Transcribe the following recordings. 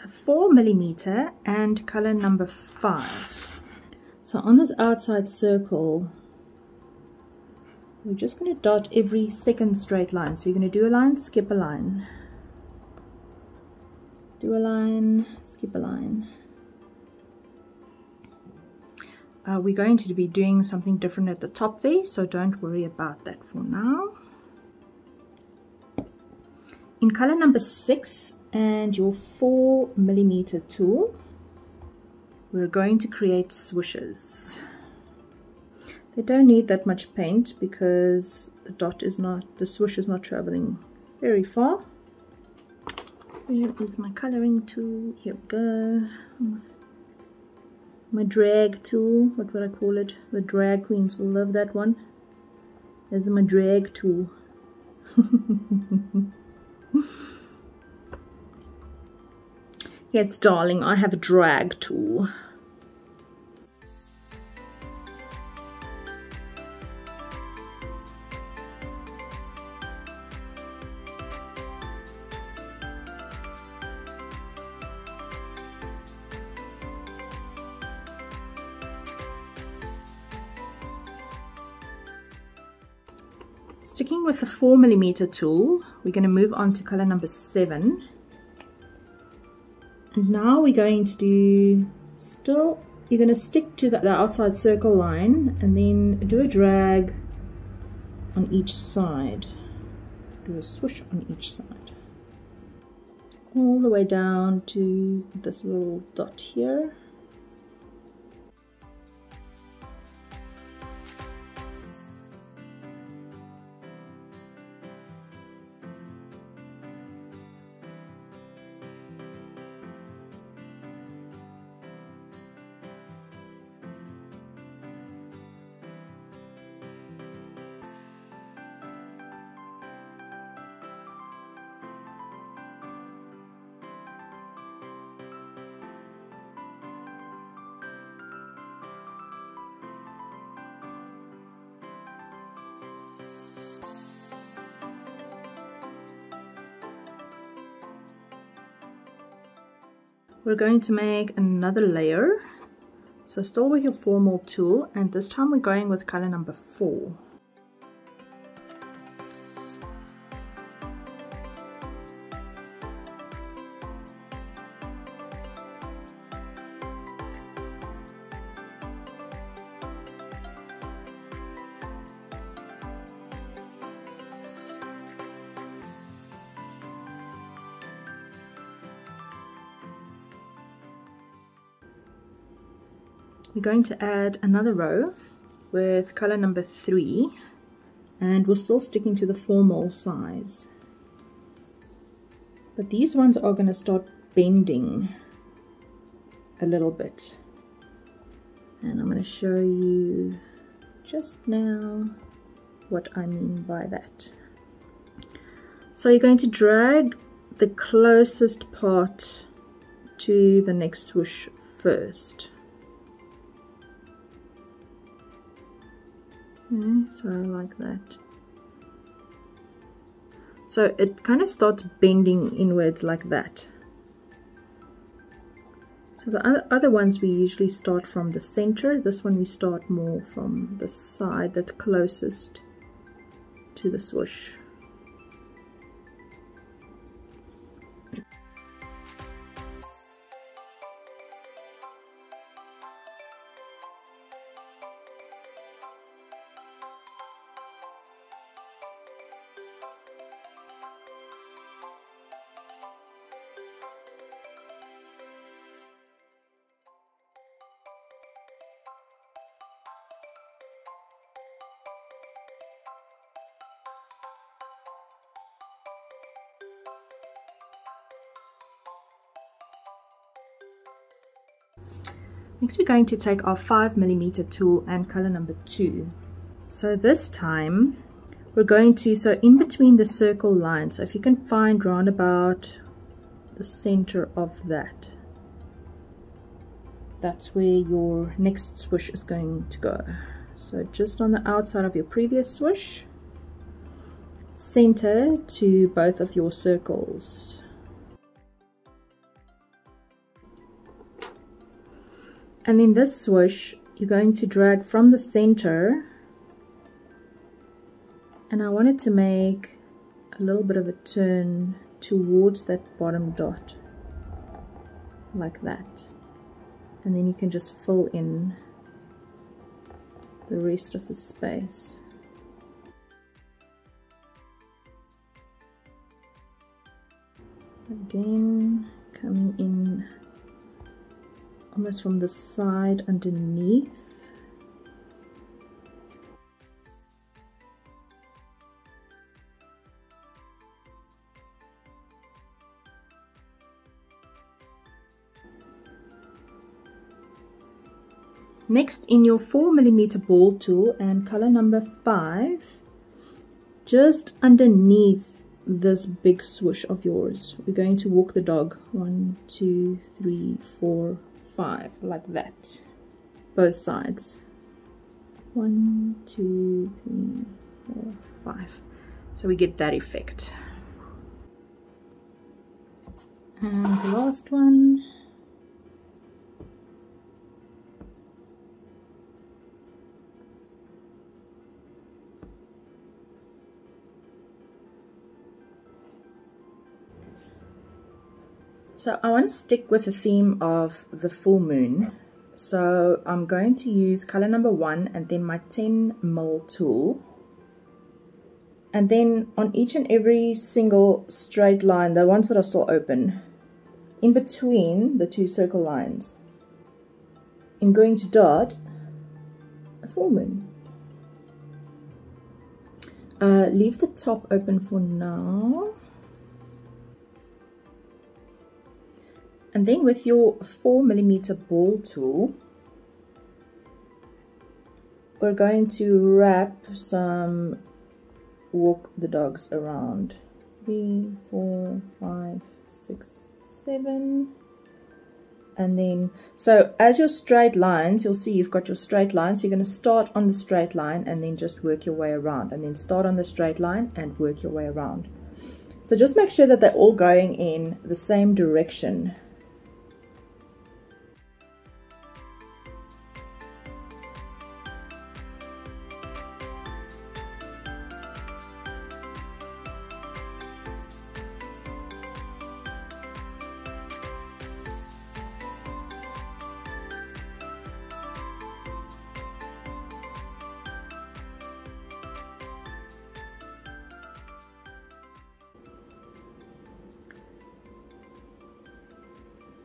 4mm and color number 5. So on this outside circle, we're just going to dot every second straight line. So you're going to do a line, skip a line, do a line, skip a line. We're going to be doing something different at the top there, so don't worry about that for now. In color number 6 and your 4mm tool, we're going to create swooshes. They don't need that much paint because the swoosh is not traveling very far. Where is my coloring tool? Here we go. My drag tool, what would I call it? The drag queens will love that one. There's my drag tool. Yes, darling, I have a drag tool. Sticking with the 4mm tool, we're going to move on to color number 7. And now we're going to do, you're going to stick to the outside circle line and then do a drag on each side. Do a swoosh on each side. All the way down to this little dot here. We're going to make another layer, so still with your formal tool, and this time we're going with color number 4. We're going to add another row with color number 3, and we're still sticking to the formal size. But these ones are going to start bending a little bit. And I'm going to show you just now what I mean by that. So you're going to drag the closest part to the next swoosh first. Okay, so like that. So it kind of starts bending inwards like that. So the other ones we usually start from the center. This one we start more from the side that's closest to the swoosh. Next we're going to take our 5mm tool and color number 2. So this time we're going to, so in between the circle lines, so if you can find round about the center of that, that's where your next swoosh is going to go. So just on the outside of your previous swoosh, center to both of your circles. And in this swoosh, you're going to drag from the center, and I wanted to make a little bit of a turn towards that bottom dot, like that. And then you can just fill in the rest of the space. Again, coming in almost from the side underneath. Next, in your 4mm ball tool and color number 5, just underneath this big swoosh of yours, we're going to walk the dog 1, 2, 3, 4, 5, like that, both sides. 1, 2, 3, 4, 5. So we get that effect. And the last one. So I want to stick with the theme of the full moon. So I'm going to use color number 1 and then my 10mm tool. And then on each and every single straight line, the ones that are still open, in between the 2 circle lines, I'm going to dot a full moon. Leave the top open for now. And then with your 4mm ball tool, we're going to wrap some walk the dogs around. 3, 4, 5, 6, 7. And then, so as your straight lines, you'll see you've got your straight lines. You're going to start on the straight line and then just work your way around. And then start on the straight line and work your way around. So just make sure that they're all going in the same direction.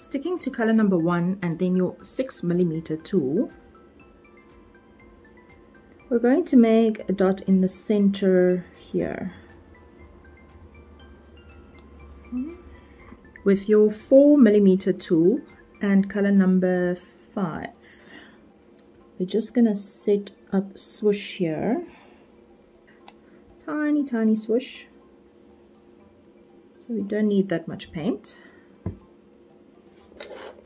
Sticking to color number 1 and then your 6mm tool, we're going to make a dot in the center here. With your 4mm tool and color number 5, we're just going to set up swoosh here. Tiny swoosh. So we don't need that much paint.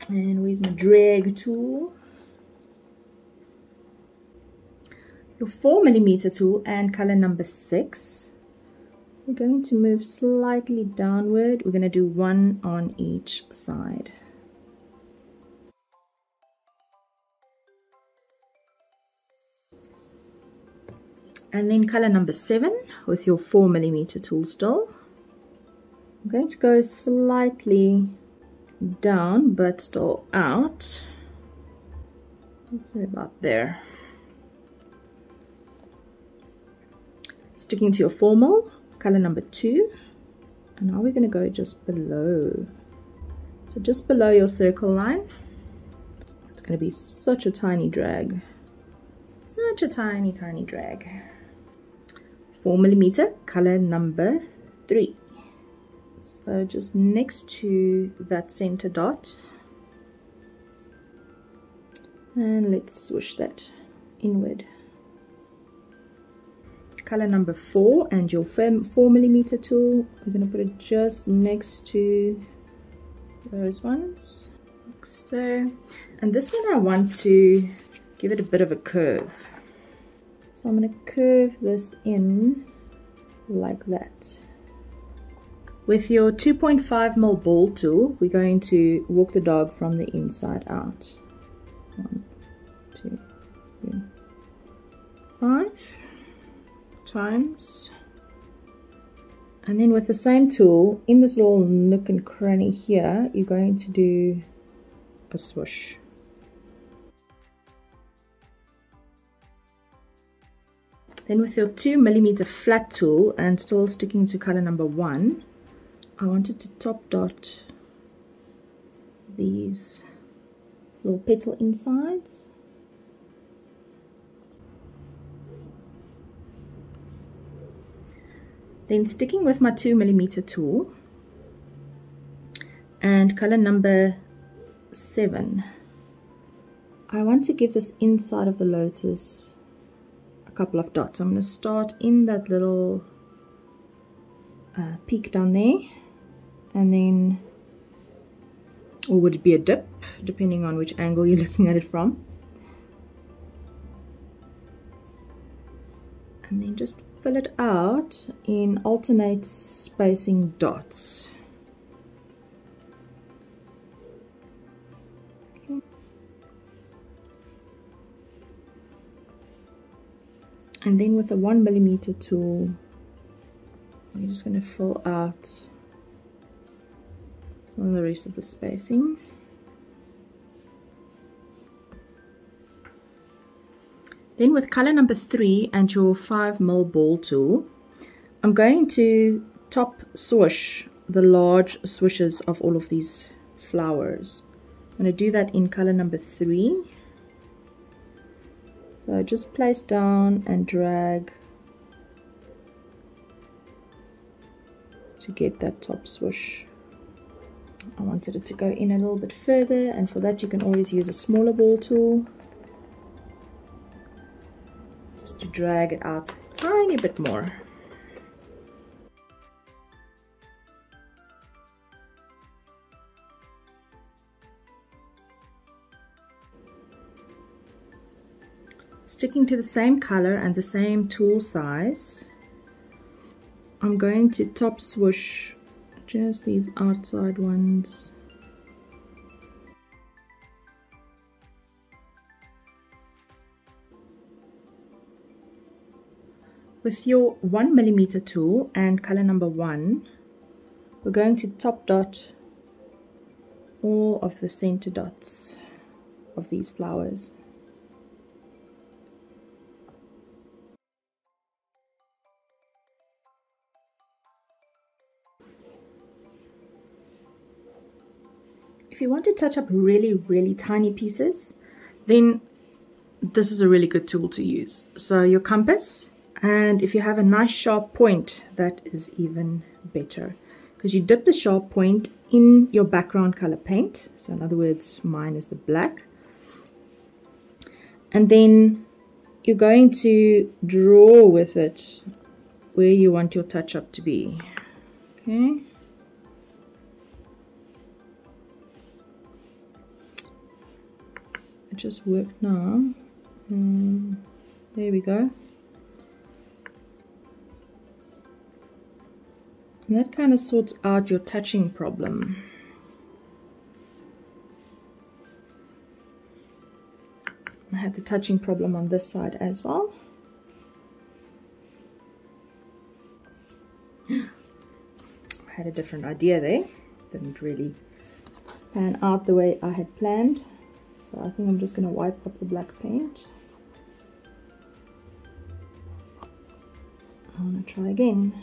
And where's my drag tool? Your 4mm tool and color number 6. We're going to move slightly downward. We're going to do 1 on each side. And then color number 7 with your 4mm tool still. I'm going to go slightly down but still out. Let's say about there. Sticking to your 4mm, color number 2, and now we're going to go just below. So just below your circle line. It's going to be such a tiny drag. Such a tiny drag. 4mm, color number 3. So just next to that center dot, and let's swoosh that inward. Color number 4 and your 4mm tool, we're going to put it just next to those ones, like so. And this one I want to give it a bit of a curve, so I'm going to curve this in like that. With your 2.5mm ball tool, we're going to walk the dog from the inside out. 1, 2, 3, 5 times. And then with the same tool, in this little nook and cranny here, you're going to do a swoosh. Then with your 2mm flat tool, and still sticking to color number 1, I wanted to top dot these little petal insides. Then sticking with my 2mm tool and color number 7, I want to give this inside of the lotus a couple of dots. I'm going to start in that little peak down there, and then, or would it be a dip, depending on which angle you're looking at it from, and then just fill it out in alternate spacing dots. Okay. And then with a 1mm tool, I'm just going to fill out all the rest of the spacing. Then with color number 3 and your 5mm ball tool, I'm going to top swoosh the large swooshes of all of these flowers. I'm going to do that in color number 3. So just place down and drag to get that top swoosh. I wanted it to go in a little bit further, and for that you can always use a smaller ball tool. To drag it out a tiny bit more. Sticking to the same color and the same tool size, I'm going to top swoosh just these outside ones. With your 1mm tool and color number 1, we're going to top dot all of the center dots of these flowers. If you want to touch up really tiny pieces, then this is a really good tool to use. So your compass, and if you have a nice sharp point, that is even better, because you dip the sharp point in your background color paint. So in other words, mine is the black, and then you're going to draw with it where you want your touch up to be. Okay, it just worked now. There we go. And that kind of sorts out your touching problem. I had the touching problem on this side as well. I had a different idea there. Didn't really pan out the way I had planned. So I think I'm just going to wipe up the black paint. I'm going to try again.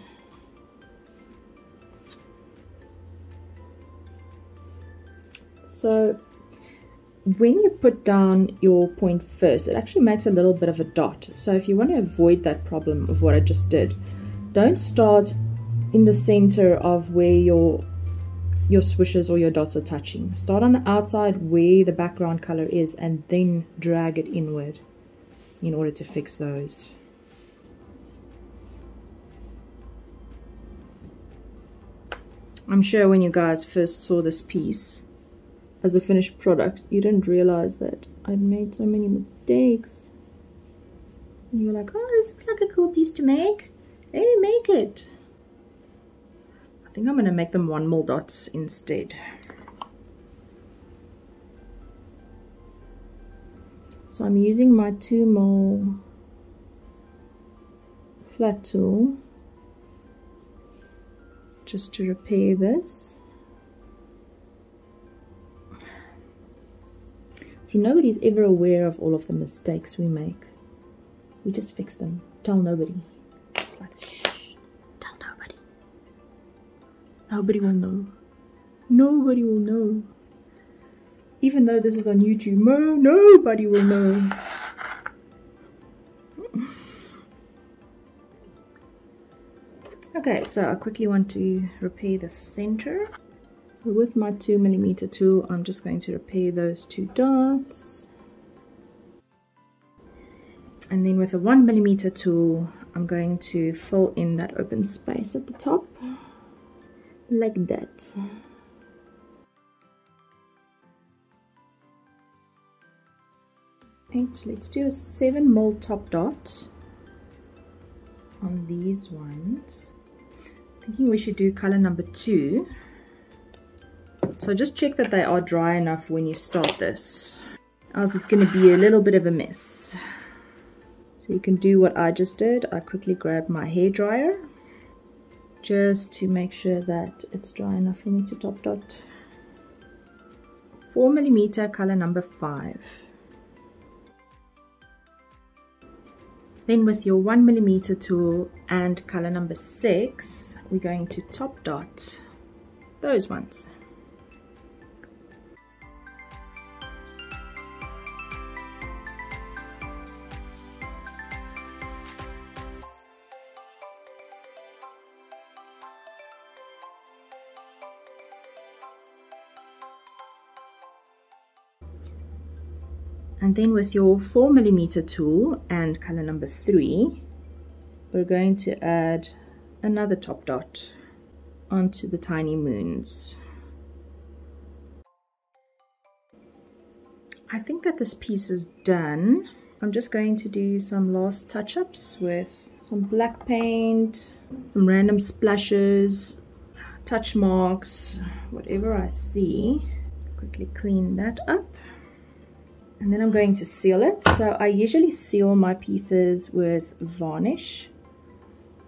So when you put down your point first, it actually makes a little bit of a dot. So if you want to avoid that problem of what I just did, don't start in the center of where your swooshes or your dots are touching. Start on the outside where the background color is, and then drag it inward in order to fix those. I'm sure when you guys first saw this piece as a finished product, you didn't realize that I'd made so many mistakes. And you were like, oh, this looks like a cool piece to make. Let me make it. I think I'm going to make them 1mm dots instead. So I'm using my 2mm flat tool just to repair this. See, nobody's ever aware of all of the mistakes we make. We just fix them. Tell nobody. It's like, shh, tell nobody. Nobody will know. Nobody will know. Even though this is on YouTube, nobody will know. Okay, so I quickly want to repair the center. So with my 2mm tool, I'm just going to repair those 2 dots. And then with a 1mm tool, I'm going to fill in that open space at the top, like that. Let's do a 7mm top dot on these ones. Thinking we should do color number 2. So just check that they are dry enough when you start this, else it's going to be a little bit of a mess. So you can do what I just did. I quickly grabbed my hairdryer just to make sure that it's dry enough for me to top dot. 4mm color number 5. Then with your 1mm tool and color number 6, we're going to top dot those ones. And then with your 4mm tool and color number 3, we're going to add another top dot onto the tiny moons. I think that this piece is done. I'm just going to do some last touch-ups with some black paint, some random splashes, touch marks, whatever I see. Quickly clean that up. And then I'm going to seal it. So I usually seal my pieces with varnish.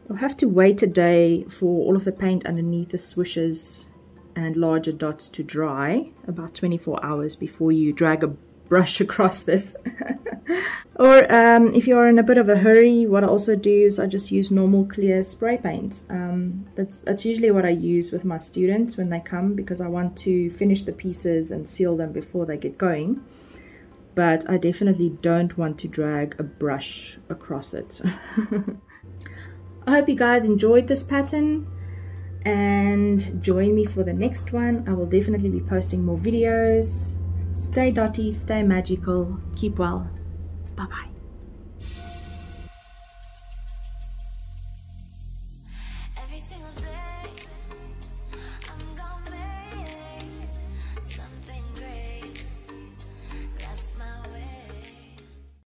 You'll have to wait a day for all of the paint underneath the swooshes and larger dots to dry, about 24 hours before you drag a brush across this. Or if you're in a bit of a hurry, what I also do is I just use normal clear spray paint. That's usually what I use with my students when they come, because I want to finish the pieces and seal them before they get going. But I definitely don't want to drag a brush across it. I hope you guys enjoyed this pattern, and join me for the next one. I will definitely be posting more videos. Stay dotty, stay magical, keep well. Bye bye.